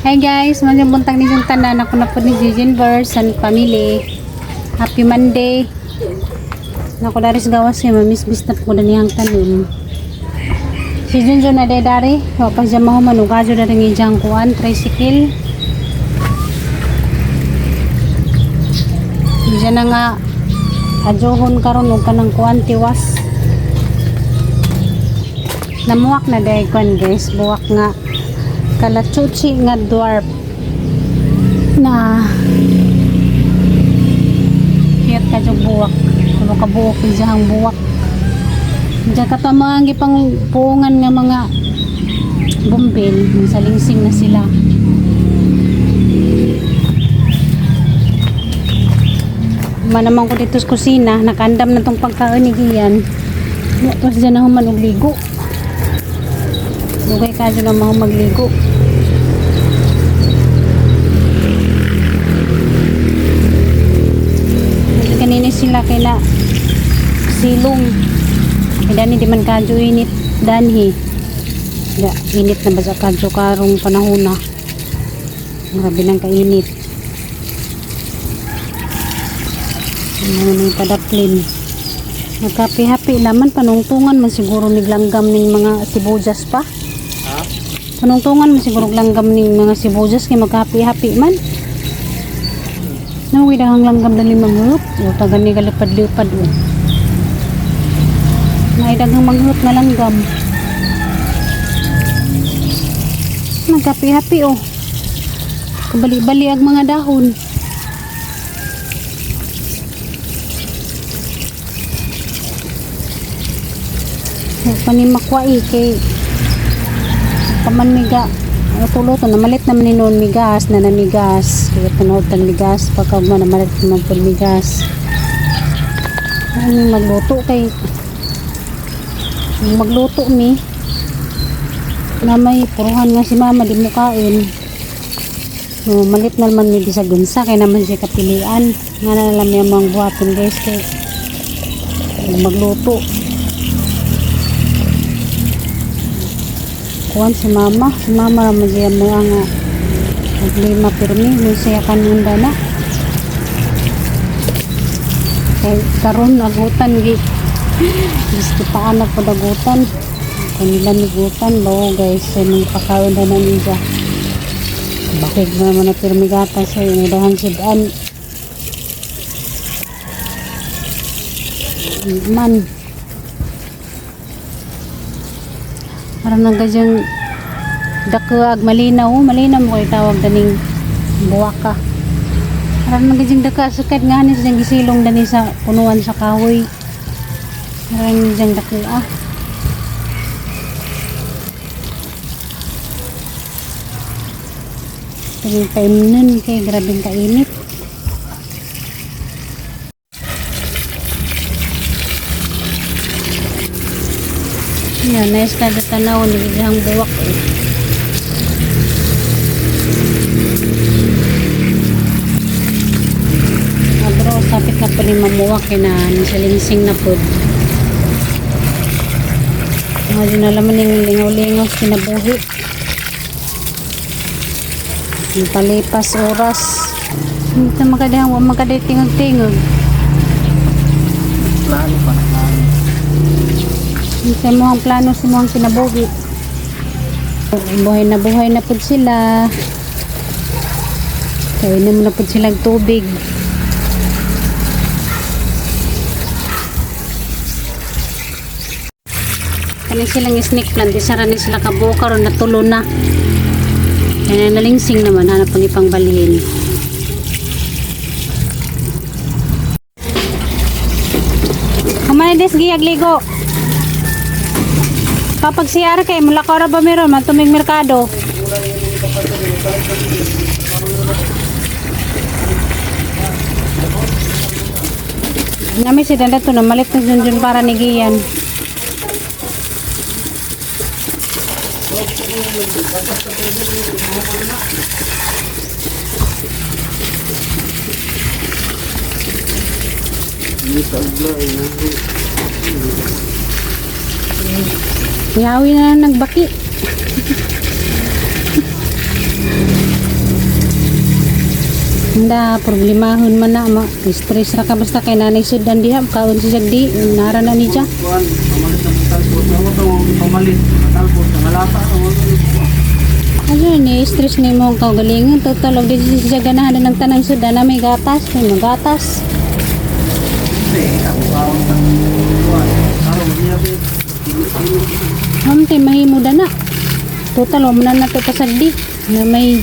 Hi guys, magandang buntag ninyong tanan. Ako na po ni Jijin Verse and family. Happy Monday. Naku daris gawas kay mamisbis na po na niyang tanim. Si Junjo na dari. Wapas dyan mo manugadyo na rin ijang kuan, tricycle. Diyan na nga adyohon karon og kanang kuan tiwas. Namuwak na day kuan guys, buwak nga kalachuchi nga dwarf na kiyat ka yung buwak ano ka buwak yung buwak diyan katamang ipang puungan nga mga bumbil salingsing na sila manamang ko dito sa kusina nakandam na tong pagkaanigiyan tapos dyan na human og ligo dugay ka dyan na magligo kanina sila kay na silong dani di man kadyo init danhi da init na ba sa kadyo karong panahon na grabe nang kainit ano na padaplin nagkapi-happy naman panungtungan man siguro niglanggam ning mga sibujas pa panungtungan man siguro langgam ning mga sibujas kay magkapi-happy man nawi dahang langgam na limang hulop o tagan ni galipad-lipad o naidagang manghulop nga langgam nagkapi-happy o kabali-bali ang mga dahon panimakwai kay paman miga tuluto na malit naman ni noon migas na namigas kaya tunod ang migas pagkag man na malit naman po migas ano magluto kay magluto mi na may puruhan nga si mama di mo kain no, malit na naman mi bisag gunsa kaya naman siya kapilian nga na alam yung mga buhaton guys kay magluto kuan si mama naman siya mga nga naglima pirmi nung siya kanunda na kay karon agutan gi gusto pa anak padagutan kanila nigutan bawo guys sa mga pakawin na namin siya bakit naman na pirmi gata siya yung udahan sidan man parang nagadyang dakaag malinaw malinaw mo kayo tawag daning buwaka parang nagadyang daka sukat nga ni siyang gisilong dani sa punuan sa kahoy parang nagadyang daka taging paimnun kay grabing kainit yan, nice kada tanaw ni isang buwak bro, sapit na po ni mamuwak na nisalingsing na po ngayon na laman yung lingaw-lingaw kinabuhi yung palipas oras hindi na magkaday tingog-tingog plano pa na sa mga plano sa mga kinabuhi buhay na po sila kaya naman na po silang tubig kaya silang snake plant isara na sila kabuka ron natulo na kaya nalingsing naman hanap ang ipang balihin kamay des giyag ligo kapag siyara kay mula ka ba meron matuming merkado nami si danda to na malit na dun para nigiyan Yawi na nagbaki. Handa, problemahon man na, stress ra ka basta kay nanay sudan diha, kaon si Jagdi, nara na ni siya. Kuan, pamalit ng talpot. Ako to, pamalit ng talpot. Nangalata ako. Ano ni stress ni mo ang kaugalingon, total og di siya ganahan na ng tanang sudan na may gatas, may magatas. Ako kaon sa kuan. Karon niya bit. Hamte mahimo na. Total mo na nato pasagdi na may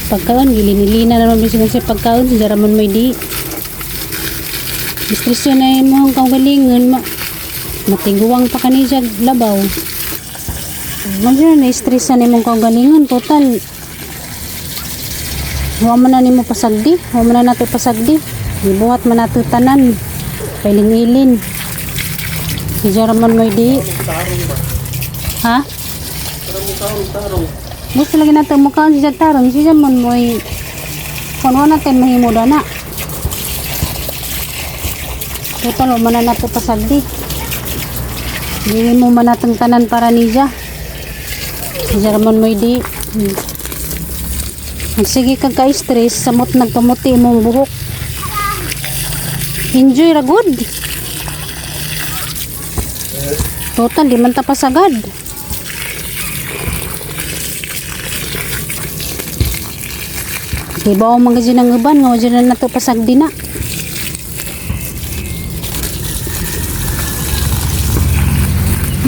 pagkaon gilinilina na naman bisig sa pagkaon sa ramon may di. Stress na mo ang kaugalingon matiguang pa kani siya labaw. Magyan na stress na mo ang kaugalingon total. Wa man na nimo pasagdi, wa man na nato pasagdi. Gibuhat man nato tanan. Pailin-ilin. Si ramon may di. Ha? Gusto lagi natin mukhaan si Jagtarong. Si Jamon mo ay kung natin mahimo na. Total, man na natin pasagdi. Hindi mo man natin tanan para niya. Si Jamon mo di. Sige kag ka-stress, samot nagkamuti mong buhok. Enjoy ra good. Total, di man ta pasagad. Ibaw mga dyan ang uban, nga dyan na nato pasagdi na.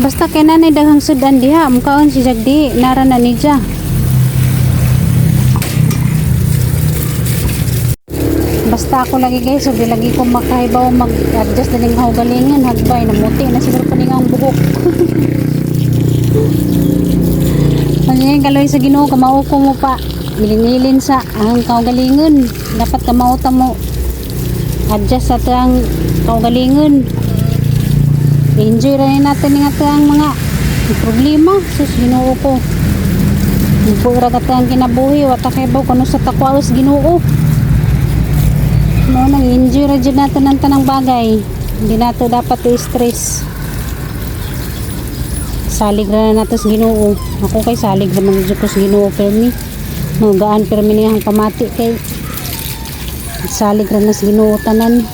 Basta kay nanay daghang sudan diha, mukhaon si Jagdi, nara na ni dya. Basta ako lagi guys, so lagi ko makahibaw mag-adjust na ng haugalingan, hagbay, namuti na siguro pa ang buhok. Ano kaloy sa Ginoo, kamao ko mo pa. Milin-milin sa ang kaugalingon. Dapat kamauta mo adjust sa ang kaugalingon. Enjoy rin natin nga ang mga problema. Sus, Ginoo ko. Pura ka ang kinabuhi. Wata kay ba kung sa takwaos Ginoo. No, nang-enjoy rin natin ang tanang bagay. Hindi nato dapat i-stress. Salig na natin sa Ginoo. Ako kay salig naman dito sa Ginoo pero ni gaan pero miniyang pamati kay salig ra na sa Ginoo tanan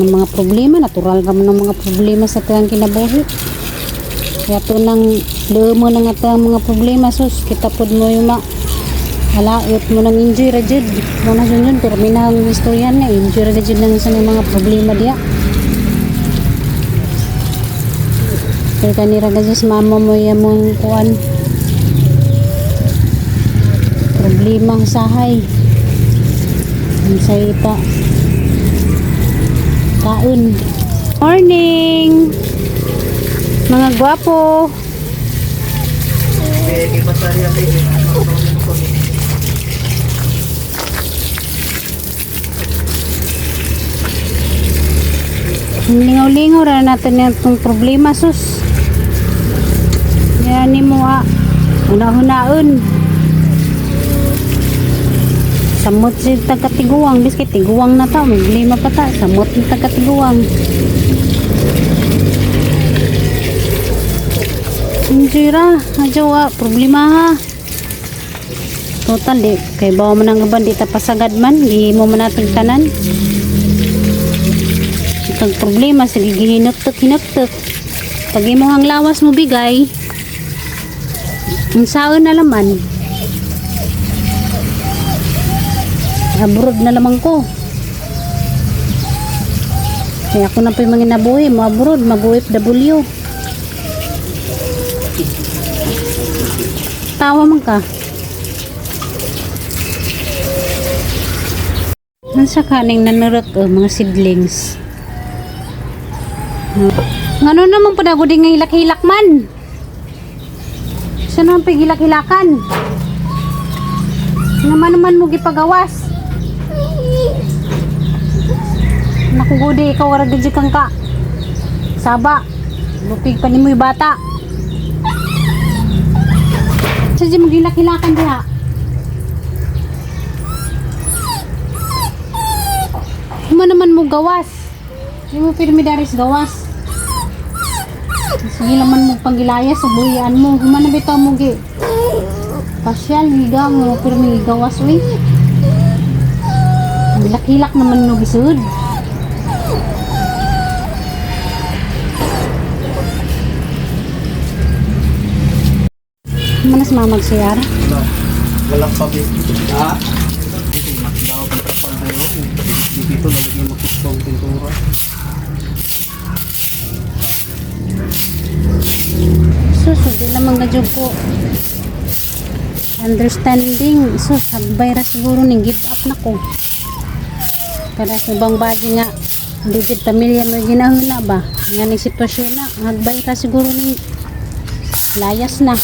ng mga problema natural ra man ang mga problema sa tayong kinabuhi kaya to nang lumo na nga tayong mga problema sus kita pod mo yung alaot mo nang enjoy ra jud mo na jud pero minahang istorya na enjoy ra jud nang sa mga problema diya kaya kanira ga jud mama mo yamong kuan problema sa sahay sa ita kaon morning mga gwapo lingaw-lingaw ra natin itong problema sus yan mo una-hunaon samot si taga-tiguang biskit tiguang na ta may lima pa ta samot si taga-tiguang enjoy ra adyawa problema ha total di kay bawa man ang uban di ta pasagad man di mo man natin tanan itang problema sige gihinuktok pag imo hang lawas mo bigay ang saon na laman abroad na lamang ko kaya ako na po yung mga nabuhi mo abroad mag-OFW tawa man ka nasa kaning nanurot mga seedlings ngano naman pa dago din nga hilak-hilak man saan naman pa hilak-hilakan naman mo gipagawas nakugudi ikaw warag gadyo kang ka saba lupig pa ni mo yung bata sadya magilak-hilakan diha huma naman mo gawas hindi mo pirmidaris gawas sige naman mo panggilayas sa buhian mo huma na bitaw mo gi pasyal higa mo pirmi gawas uy Hilak-hilak naman no bisud. Manas mamag siyar. Wala. Walang pabi. Ha? Hindi, daw ang trapal na yun. Dito lalagyan mo kustong pintura. Sus, hindi naman gadyo ko. Understanding. Sus, hagbay ra siguro ning give up na ko. Kada sa ibang bagi nga, hindi gid pamilya mo ginahuna ba? Nga ning sitwasyon na, hagbay ra siguro ning layas na.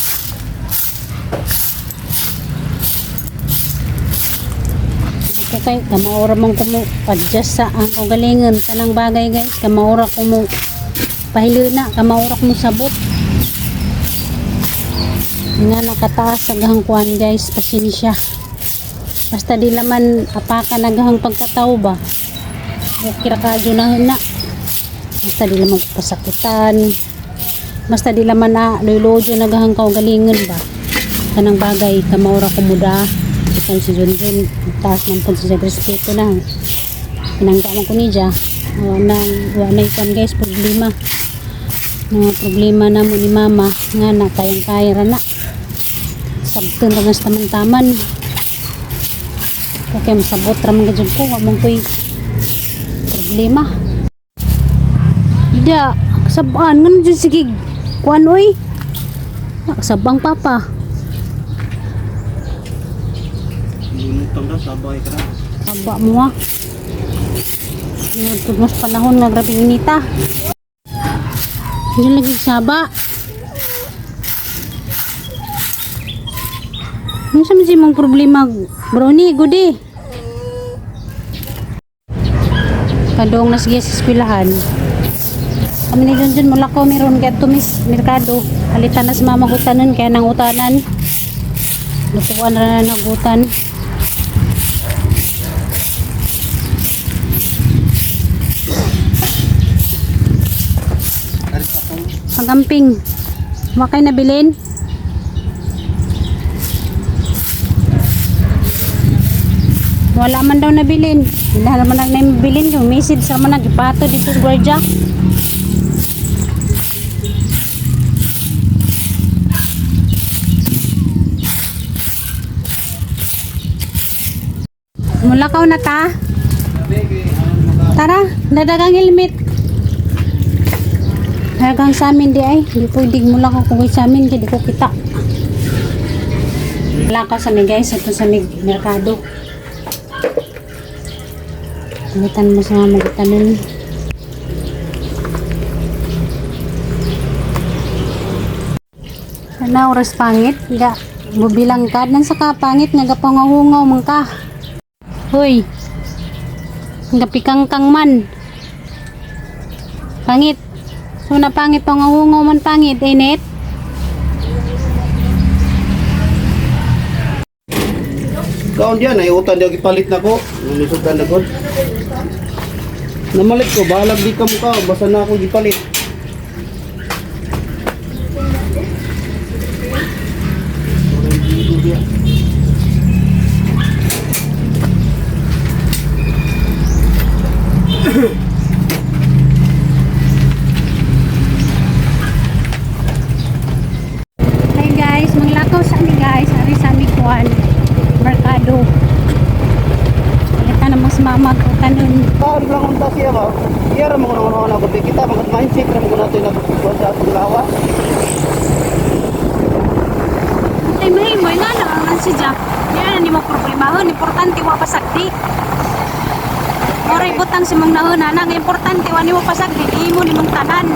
Kay kamaura mong kumo adjust sa ang kagalingan kanang bagay guys, kamaura kumo pahilo na, kamaura kumo sabot nga nakataas ang kuan guys, pasensya basta di laman apaka nagahang pagkatao ba okay ra kadyo na basta di laman pasakitan, basta di laman na loylojo nagahang kagalingan ba kanang bagay, kamaura kumuda kung si Junjun taas ng po siya respeto na pinanggaman ko niya wala ikon guys problema mga problema na mo ni mama nga na kayang kaya ra na sabton ra nas taman-taman okay masabot ra mga jud ko wamong ko'y problema ida sabaan nga jud sige kuan oy sabang papa. Lunutang na, sabay ka na. Haba mo ha. Sinod mas panahon nga grabe inita. Hindi lagi saba. Ano sa mga mong problema, Brownie, gudi. Kadong na sige sa eskwelahan. Kami ni Junjun mula ko meron kaya tumis merkado. Halitan na sa mamagutanan kaya nang utanan. Nasukuan na nagutan. Pagamping. Makay nabilin. Wala man daw nabilin. Hindi naman nabilin. Yung message sa man nagipato dito sa gwardiya. Mulakaw na ta. Tara, dadagang helmet. Hanggang sa amin di ay, hindi pwedeng mula ko kung sa amin, hindi ko kita. Wala ka sa guys, ito sa merkado. Palitan mo sa mga magitanin. Sana oras pangit, nga, bubilang ka, nan sa kapangit, nga gapangahungaw man ka. Hoy, nga pikangkang man. Pangit. So na pangit pang ahungaw man pangit, init. Kaon diyan, ay utan diyan gipalit na ko. Nisudan na ko. Namalit ko, balag di ka mukha, basta na ako gipalit. Hey guys, manglakaw sa amin guys, ari sa amin kuan merkado. Kita na mas mama ko kanon. Kaon lang ang tasya ba? Iyara mo na ako kita mga mindset ra mo natin na sa lawa. Ay may na ang si Jack. Diyan ni mo problema, importante wa pasagdi. Oray butang si mong nahuna nang importante wa nimo pasagdi, imo nimong tanan.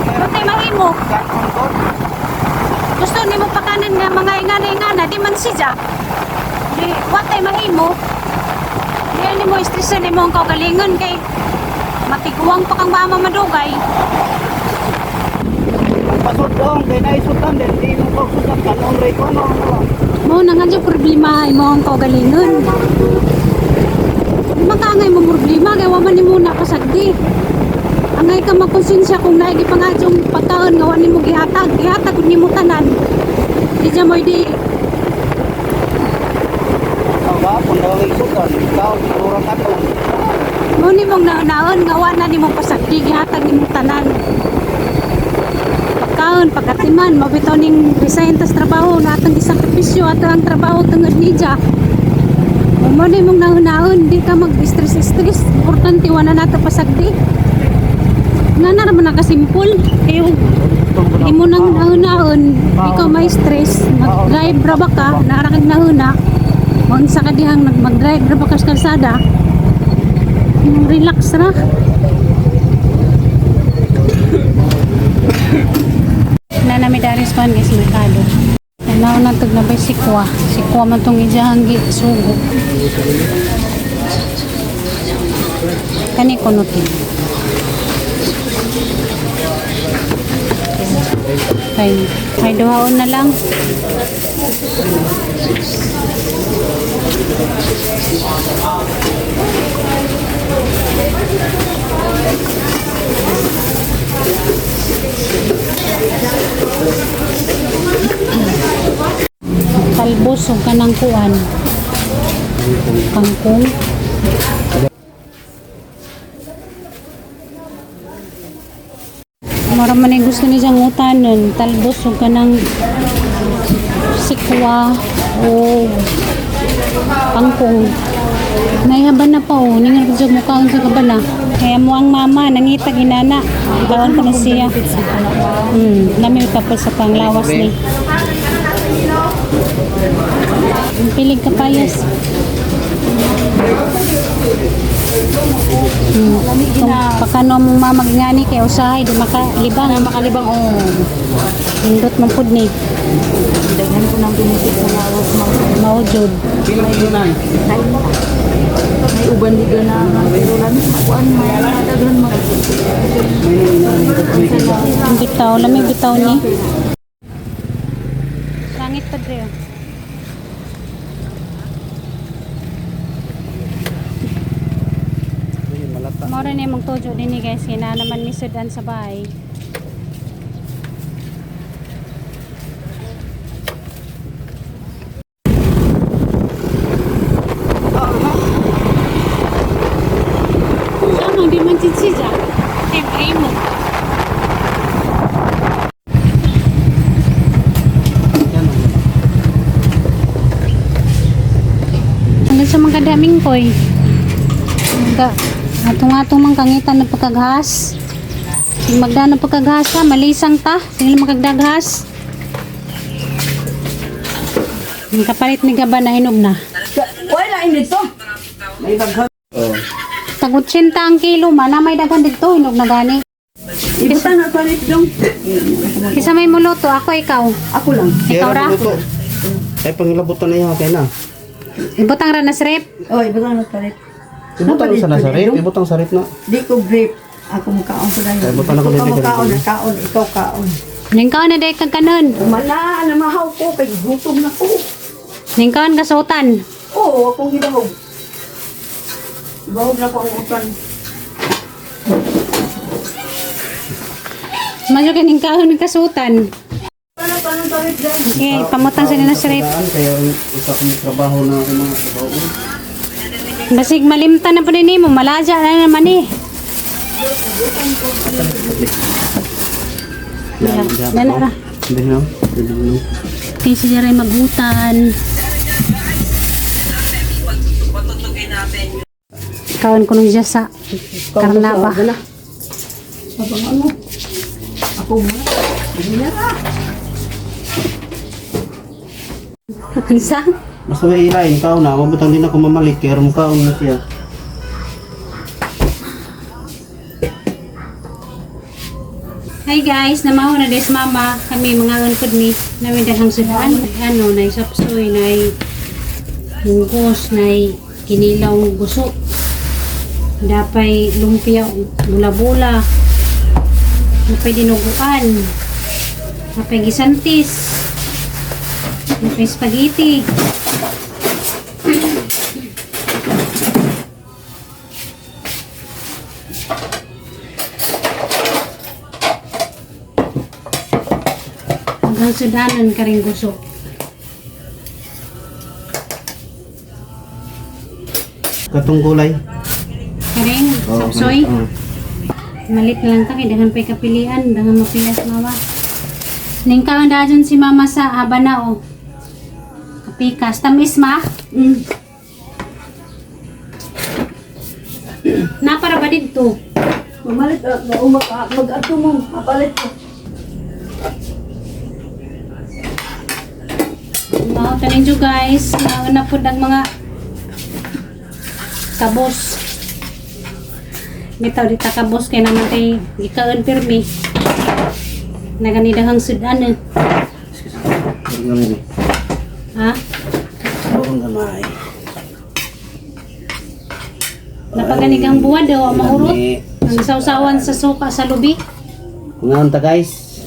Patay mahimo. Gusto nimo pakanan nga mga ingana-ingana di man si Jack. Di watay mahimo. Diyan nimo stresan nimo ang kaugalingon kay matiguang pa kang mama madugay. Pasod dong, kay naisutan din, di mo pagsutan kanong ray ko no. Mo nang nga problema imo ang kaugalingon. Makangay mo problema kay wa man nimo na pasagdi. Angay ka makonsensya kung naigi pangadyong pagkaon nga wa nimo gihatag gud nimo tanan. Di mo di Ba? kung daw isudan, ikaw, siguro ka to. Muni mong naon nga wa na nimo pasagdi gihatag nimong tanan. Pagkaon pagkatiman mabitaw ning resign tas trabaho na atong isakripisyo ato ang trabaho tungod media. Muni mong naon di ka mag-stress. Importante wa na nato pasagdi. Nga na naman nakasimpol. Kayo imo nang naon ikaw may stress. Mag-drive ra ba ka? Narakag nauna. Kung sa kadihang mag-drive ra ba ka sa kalsada? Relax ra. Nanami daris kuan guys merkado. Tanaw na tug na bay sikwa. Sikwa man tong ijahang sugo. Kani kunutin. Ay duhaon na lang. Talbos o kanang kuan. Kangkong. Mara man ay gusto ni siyang utanon, talbos o kanang sikwa o kangkong. Naihaban na pa o, ningan ko siya mukhaon sa kabana. Kaya mo ang mama, nangita ginana. Gawan ko na siya. Nami tapos sa panglawas ni. Pilig kapayas. Pakano mong mamagingani kay usahay di makalibang hindot man pud ni daghan ko nang binigit sa lawas mawjud may uban di gana pero lami kuan daghan mo bitaw lami bitaw ni langit pa dre. Mora na yung tujo din ni guys, kina naman misudan sa bahay. Sama, di man chichija. Siyempre mo. Hanggang sa mga kadaming koy. Atong-atong mang kangitan ng pagkaghas. Kung magdaan ng pagkaghas ka, malisang ta. Sige magkagdaghas. Yung kapalit ni Gaba na hinog na. Wala ini to. May daghan. Tagot 80 ang kilo, mana may daghan dito, hinog na gani. Ibutan na palit dong. Kisa may muluto, ako ikaw. Ako lang. Ikaw ra? Ay, pangilabutan na yung kay na. Ibutang ra na srep. Oh, ibutan na palit. Ibutang sa nasarip, ibutang sarip na. Di ko grip. Ako makaon ko lang. Ay, butan ako Ikaw dito. makaon, kaon, ikaw kaon. Ningkaon na day kag kanon. Mala, namahaw ko, kay gutom na ko. Ningkaon ka sultan. Oo, akong gidahog. Gahog na ko ang utan. Madyo ka ningkaon ka sultan. Paano palit dong? Okay, pamutang sa na srep. Kaya isa kong trabaho na ako mga trabaho. Basig malimtan na po din mo, malaja na naman eh. Dala ra. Hindi na. Kaya siya rin magutan. Kawan ko nung siya sa Karnaba. Abang ano? Ako mo. Hindi na ka. Ansa? Basta may ilain, kaon na. Mabutang din ako mamalik. Kaya kaon na siya. Hi guys, namaho na des mama. Kami mga unpod ni. Namin daghang sudan. Ano, na sapsoy, na hungkos, na kinilaw guso. Dapay lumpia, bula-bula. Dapay dinuguan. Dapay gisantis. Dapay spaghetti. Hanggang sudanan ka rin gusto. katong gulay. Karing, sapsoy. Oo. Malit na lang ta, kaya dahan pa'y kapilian, dahan mapilas mawa. Ningkaon da dyan si mama sa Habana, oh. Kapikas. Tamis, ma? Napara ba dito? Mamalit mag-ato mo. Mapalit ko. Mga tanin dyo guys, na po ang mga kabos. Bitaw dita kabos kaya naman kay ikaon pirmi. Naganidahang sudan eh. Ang gamay. Ha? Ang gamay. Napaganigang buwan daw ang maurot. Ang sausawan sa suka sa lubi. Mga on ta guys.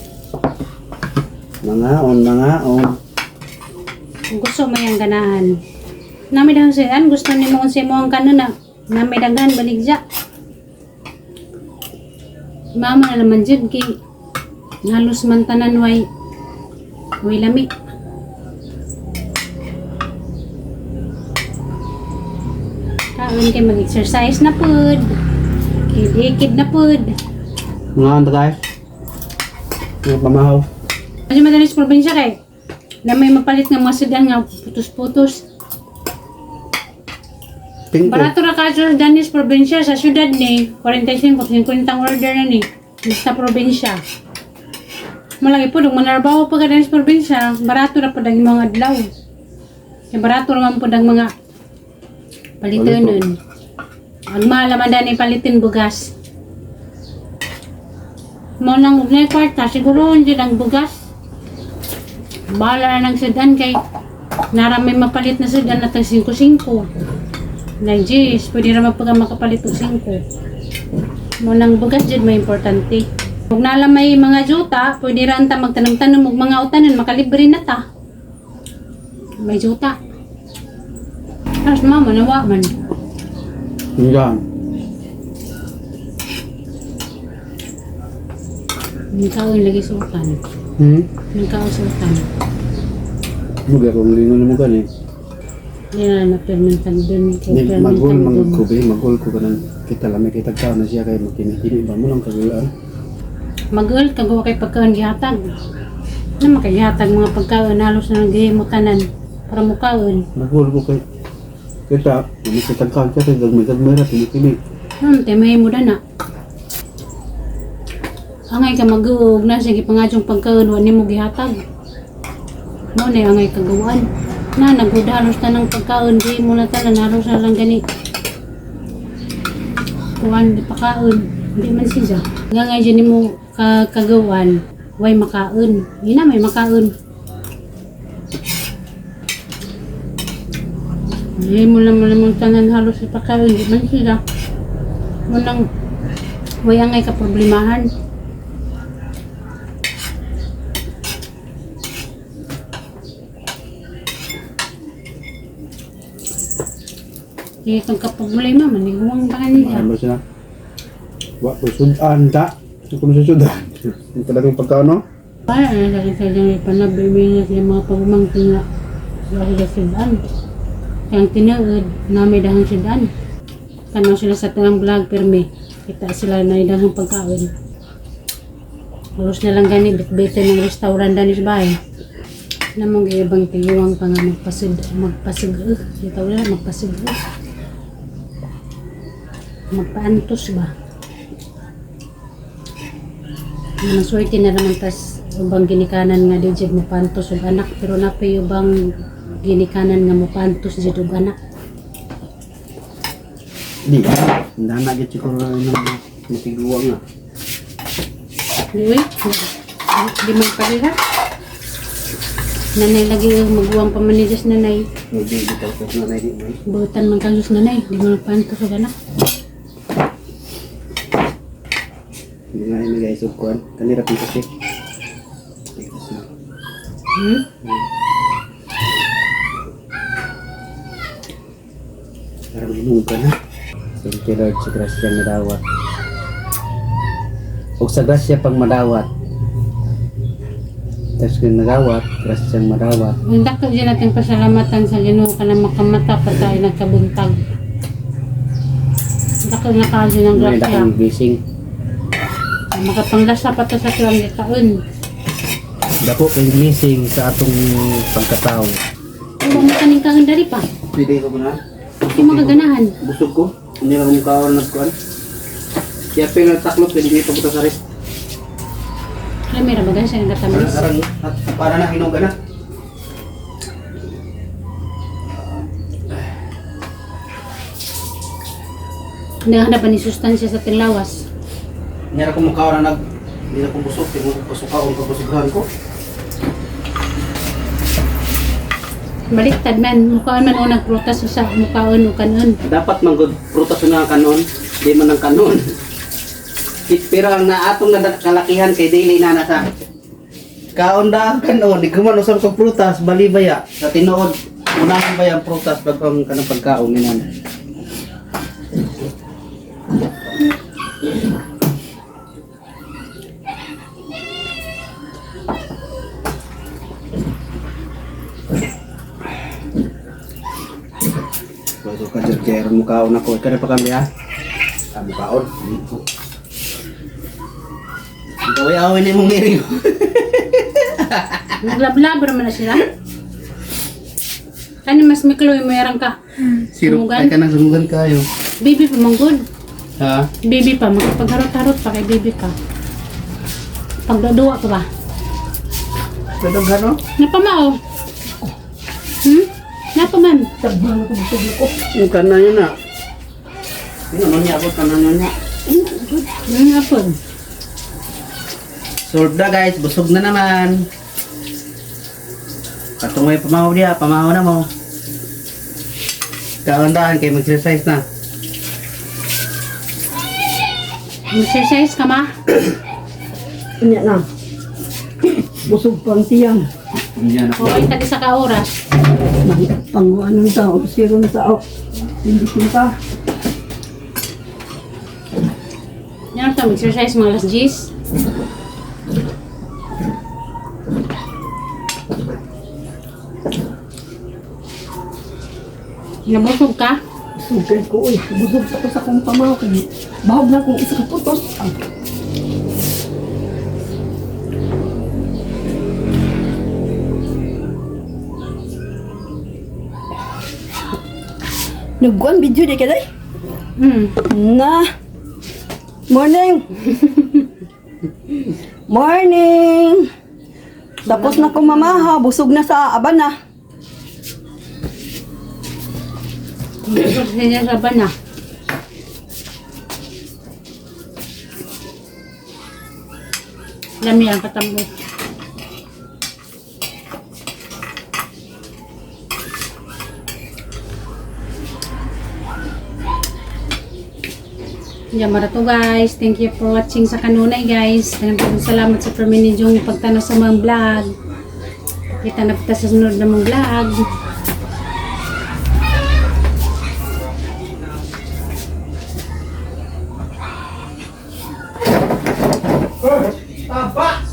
Mga on. Kung gusto mo yung ganahan. Nami dahang siyan, gusto ni mo mo ang kanon na. Nami daghan baligya. Mama na naman dyan kay halos man tanan way lami. Kaon kay mag-exercise na pud. Kid na pud. Mga on ta guys. Mga pamahaw. Kasi madalis probinsya kay na may mapalit nga mga sedan nga putos-putos. Tingko. Barato ra ka sa Danis probinsya sa syudad ni 45 50 ang order na ni basta probinsya. Malagi po dong manarbaho pa ka Danis probinsya, barato ra pud ang mga adlaw. Kay barato ra man pud ang mga palitonon. Ang mahal man dani palitin bugas. Mo nang ugnay kwarta siguro hindi ang bugas. Bahala na ng sedan kay naramay mapalit na sedan na tag 5-5. Najis, pwede naman pag makapalit og 5. Mo nang bugas jud may importante. Kung nala may mga juta, pwede ra ta magtanong-tanong og mga utanan makalibre na ta. May juta. As mama nawa man. Yan. Nikaw lagi sultan. Nikaw sultan. Mugay kong lingon mo gani. Hindi na permentan dun. Magul ko kanang kita lamay kita ka na siya kay makini-kini ba mo lang kagulaan. Mag-ul, kagawa kay pagkaon gihatag. Na makagihatag mga pagkaon, halos na nagihimutanan para mukaon. Magul ko kay kita, makita ka siya kay gagmay-gagmay ra kini-kini. Te may muda na. Angay ka mag-uog na, sige pangadyong pagkaon, wani mo gihatag. Mo na angay kagawaan. Na, naghudalos na ng pagkaon, di mo na tanan, halos na lang gani. Kuhan, di pakaon, di man siya. Nga dyan mo kagawan, way makaon. Yun na, may makaon. Di mo lang tanan, halos sa pakaon, di man siya. Munang, way angay ka problemahan. Di itong kaproblema, maniguang pa kanila. Ano siya? Wa ko sudan ta. Kung sudan. Yung pala kong pagkaon no? Para na sa isa dyan may panabibigyan na siya mga pagumangkin na sila sidan. Kaya tinood, namin dahang sidan. Tanaw sila sa tangang vlog, perme. Kita sila na idahang pagkaon. Halos na lang gani, bit-bitin ng restaurant danis bahay. Namang ibang tiguang pa nga magpasig. Ito wala, magpasig. Magpaantos ba? Maswerte na naman tas ubang ginikanan nga di jud mapantos og anak pero napay ubang ginikanan nga mapantos jud og anak. Di. Nana gid siguro ng matiguang nga. Di man palira. Nanay lagi maguwang pamanidas nanay. Hindi bitaw ko na di mo. Butan man kanus nanay, di man pantos og anak. Hindi nga ini guys ukuan. Kanira pin kasi. Para minum ka na. Thank you Lord sa grasya nga madawat. O sa grasya pang madawat. Tapos kung nagawat, grasyang madawat. Ang dako dyan natin pasalamatan sa Ginoo ka na makamata pa tayo nagkabuntag. Dako nga kayo ng May grapya. dakong gising. Makapanglasa pa to sa tuwang taon. Dako kay gising sa atong pagkatao. Kung makaning kang dari pa. Pwede ko na. Hindi makaganahan. Busog ko. Hindi lang mong kawan nagkuhan. Kaya pinagtaklop kaya hindi ito buta sa rest. Alam, may rabagan siya ng katamis. Para na hinog ka na. Naghanap pa ni sustansya sa tilawas. Hindi ako mong kawan na hindi na ko busog. Hindi mo pasukaon kapusugahan ko. Baliktad man, mukhaan man unang prutas sa mukhaan o kanon. Dapat manggod prutas na kanon. Di man ang kanon. Pero ang naatong na kalakihan kay daily na nasa kaon da ang kanon. Di kuman usap ko prutas. Bali ba ya? Sa tinuod. Unahan ba yung prutas pag ang kanang pagkaon ni nana? Bago ka jer mo kaon ako. Kaya pa kami ha? Kami kaon. Gawin-awin ni mong miri. Naglablab naman na sila. Kani mas mikloy mo yarang ka. Sirup Sumugan? ay ka nang sumugan kayo. Baby pa manggod. Ha? Baby pa, magpagharot-harot pa kay baby pa. Pagdaduwa pa ba? Pwede gano? Napamao. Napaman. Tagman ako busog ko. Yung kanan yun na. Yung naman niya ako, kanan yun na. Napon. Solve na guys, busog na naman. Patungoy pamahaw dia, pamahaw na mo. Kaundahan kayo mag-exercise na. Exercise ka ma? Kanya na. Busog pang tiyang. Yan ako. O ay tadi sa ka oras. Panguan ng tao, sirong tao. Hindi ko pa. Yan ito, exercise mga alas 10. Nabusog ka? Sugay ko, uy. Busog ako sa kong pamaw. Bahog na kung isa kaputos. Nagkuhan video di ka day? Na. Morning. Morning. Tapos na ko mamaha, busog na sa aban na. Busog siya sa bana. Lami ang katambo. Yan mara to guys. Thank you for watching sa kanunay guys. Maraming salamat sa perminidyong pagtanaw sa mga vlog. Kita na kita sa sunod na mga vlog. Taba!